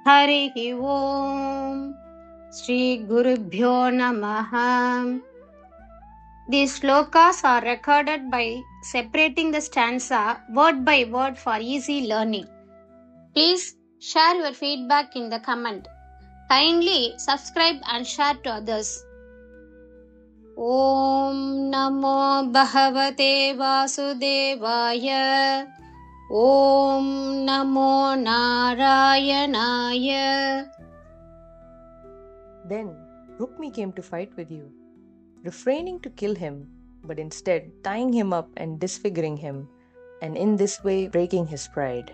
हरिः ओम् श्रीगुरुभ्यो नमः. These slokas are recorded by separating the stanza word by word for easy learning. Please share your feedback in the comment. Kindly subscribe and share to others. Om Namo Bhagavate Vasudevaya. Om Namo Narayanaya. Then Rukmi came to fight with you, refraining to kill him, but instead tying him up and disfiguring him, and in this way breaking his pride.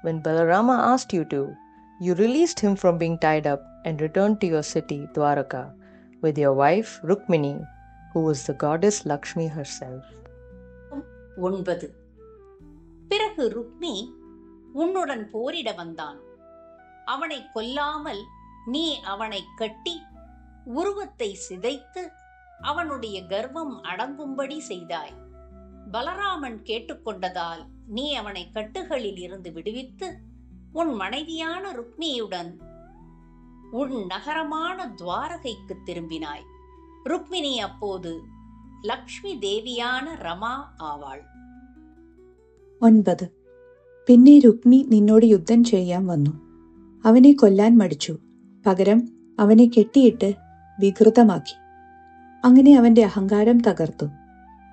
When Balarama asked you to, you released him from being tied up and returned to your city, Dwaraka, with your wife Rukmini, who was the goddess Lakshmi herself. 9. பிறகு ருக்மி உன்னுடன் போரிட வந்தான். அவனை கொல்லாமல் நீ அவனை கட்டி உருவத்தை சிதைத்து அவனுடைய கர்வம் அடங்கும்படி செய்தாய். பலராமன் கேட்டுக்கொண்டதால் நீ அவனை கட்டுகளில் இருந்து விடுவித்து உன் மனைவியான ருக்மியுடன் உன் நகரமான துவாரகைக்கு திரும்பினாய். ருக்மிணி அப்போது லக்ஷ்மி தேவியான ரமா ஆவாள். 9. പിന്നെ രുക്മി നിന്നോട് യുദ്ധം ചെയ്യാൻ വന്നു. അവനെ കൊല്ലാൻ മടിച്ചു. പകരം അവനെ കെട്ടിയിട്ട് വികൃതമാക്കി. അങ്ങനെ അവന്റെ അഹങ്കാരം തകർത്തു.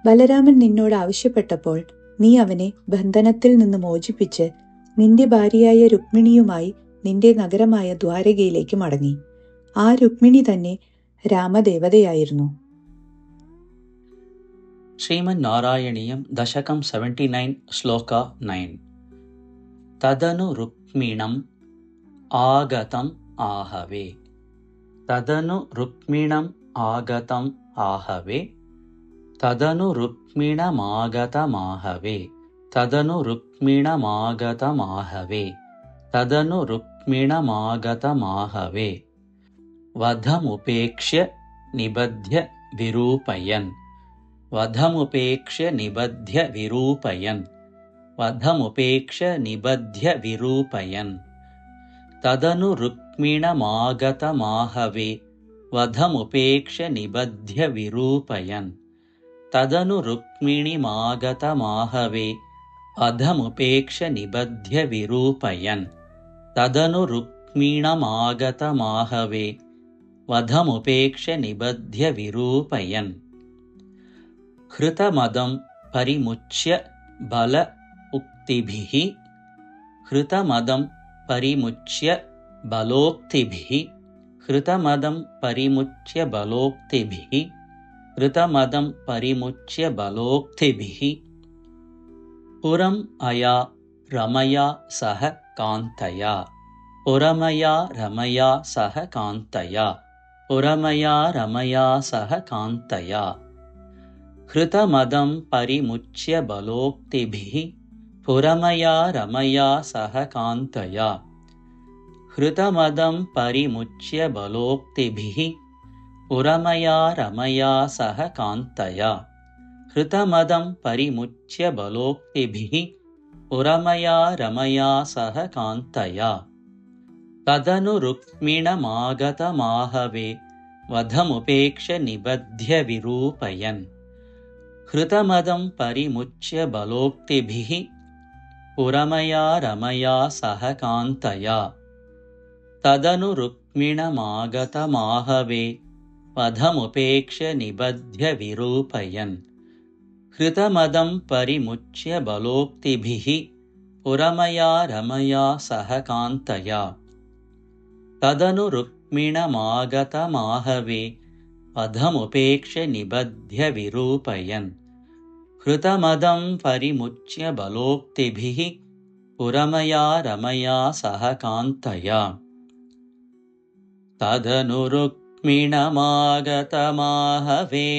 ബലരാമൻ നിന്നോട് ആവശ്യപ്പെട്ടപ്പോൾ നീ അവനെ ബന്ധനത്തിൽ നിന്ന് മോചിപ്പിച്ച് നിന്റെ ഭാര്യയായ രുക്മിണിയുമായി നിന്റെ നഗരമായ ദ്വാരകയിലേക്ക് മടങ്ങി. ആ രുക്മിണി തന്നെ രാമദേവതയായിരുന്നു. ಶ್ರೀಮನ್ ನಾರಾಯಣೀಯಂ ದಶಕಂ 79 ಶ್ಲೋಕ 9. ತದನು ರುಕ್ಮಿಣಂ ಆಗತಂ ಆಹವೆ. ತದನು ರುಕ್ಮಿಣಂ ಆಗತಂ ಆಹವೆ. ತದನು ರುಕ್ಮಿಣಮಾಗತಮಾಹವೆ. ತದನು ರುಕ್ಮಿಣಮಾಗತಮಾಹವೆ. ತದನು ರುಕ್ಮಿಣಮಾಗತಮಾಹವೆ. ವಧಮುಪೇಕ್ಷ್ಯ ನಿಬಧ್ಯ ವಿರೂಪಯನ್. ವಧಮುಪೇಕ್ಷ್ಯ ನಿಬಧ್ಯ ವಿರೂಪಯನ್. ವಧಮುಪೇಕ್ಷ್ಯ ನಿಬಧ್ಯ ವಿರೂಪಯನ್. ತದನು ರುಕ್ಮಿಣಮಾಗತಮಾಹವೆ. ವಧಮುಪೇಕ್ಷ್ಯ ನಿಬಧ್ಯ ವಿರೂಪಯನ್. ತದನು ರುಕ್ಮಿಣಿಮಾಗತಮಾಹವೆ. ವಧಮುಪೇಕ್ಷ್ಯ ನಿಬಧ್ಯ ವಿರೂಪಯನ್. ತದನು ರುಕ್ಮಿಣಮಾಗತಮಾಹವೆ. ವಧಮುಪೇಕ್ಷ್ಯ ನಿಬಧ್ಯ ವಿರೂಪಯನ್. ಹೃತಮದಂ ಪರಿಮುಚ್ಯ ಬಲ ಉಕ್ತಿಭಿಃ. ಹೃತಮದಂ ಪರಿಮುಚ್ಯ ಬಲೋಕ್ತಿಭಿಃ. ಹೃತಮದಂ ಪರಿಮುಚ್ಯ ಬಲೋಕ್ತಿಭಿಃ. ಹೃತಮದಂ ಪರಿಮುಚ್ಯ ಬಲೋಕ್ತಿಭಿಃ. ಪುರಂ ಅಯಾ ರಮಯಾ ಸಹ ಕಾಂತಯಾ. ಪುರಮಯಾ ರಮಯಾ ಸಹ ಕಾಂತಯಾ. ಪುರಮಯಾ ರಮಯಾ ಸಹ ಕಾಂತಯಾ. ಹೃತಮದಂ ಪರಿಮುಚ್ಯ ಬಲೋಕ್ತಿಭಿಃ. ಪುರಮಯಾ ರಮಯಾ ಸಹ ಕಾಂತಯಾ. ಹೃತಮದಂ ಪರಿಮುಚ್ಯ ಬಲೋಕ್ತಿಭಿಃ. ಪುರಮಯಾ ರಮಯಾ ಸಹ ಕಾಂತಯಾ. ಹೃತಮದಂ ಪರಿಮುಚ್ಯ ಬಲೋಕ್ತಿಭಿಃ. ಪುರಮಯಾ ರಮಯಾ ಸಹ ಕಾಂತಯಾ. ತದನು ರುಕ್ಮಿಣಮಾಗತಮಾಹವೆ. ವಧಮುಪೇಕ್ಷ್ಯ ನಿಬಧ್ಯ ವಿರೂಪಯನ್. ಹೃತಮದಂ ಪರಿಮುಚ್ಯ ಬಲೋಕ್ತಿಭಿಃ. ಪುರಮಯಾ ರಮಯಾ ಸಹ ಕಾಂತಯಾ. ತದನು ರುಕ್ಮಿಣಮಾಗತಮಾಹವೆ. ವಧಮುಪೇಕ್ಷ್ಯ ನಿಬಧ್ಯ ವಿರೂಪಯನ್. ಹೃತಮದಂ ಪರಿಮುಚ್ಯ ಬಲೋಕ್ತಿಭಿಃ. ಪುರಮಯಾ ರಮಯಾ ಸಹ ಕಾಂತಯಾ. ತದನು ರುಕ್ಮಿಣಮಾಗತಮಾಹವೆ. ವಧಮುಪೇಕ್ಷ್ಯ ನಿಬಧ್ಯ ವಿರೂಪಯನ್. ಹೃತಮದಂ ಪರಿಮುಚ್ಯ ಬಲೋಕ್ತಿಭಿಃ. ಪುರಮಯಾ ರಮಯಾ ಸಹ ಕಾಂತಯಾ. ತದನು ರುಕ್ಮಿಣಮಾಗತಮಾಹವೆ.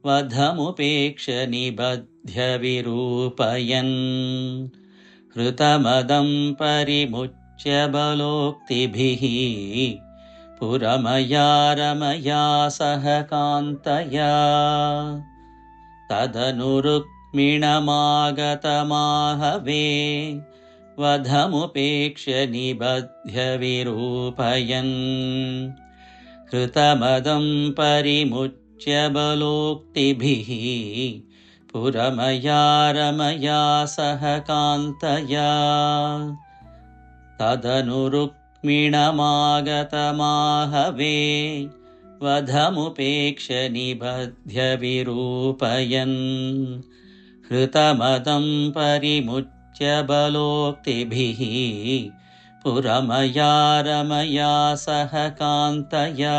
ವಧಮುಪೇಕ್ಷ್ಯ ನಿಬಧ್ಯ ವಿರೂಪಯನ್. ಹೃತಮದಂ ಪರಿಮುಚ್ಯ ಬಲೋಕ್ತಿಭಿಃ. ಪುರಮಯಾ ರಮಯಾ ಸಹ ಕಾಂತಯಾ. ತದನು ರುಕ್ಮಿಣಮಾಗತಮಾಹವೆ. वधमुपेक्ष्य निबध्य विरूपयन् हृतमदं परिमुच्य बलोक्तिभिः पुरमया रमया सह कान्तया तदनु रुक्मिणमागतमाहवे वधमुपेक्ष्य निबध्य विरूपयन् हृतमदं परिमुच्य बलोक्तिभिः पुरमया रमया सह कान्तया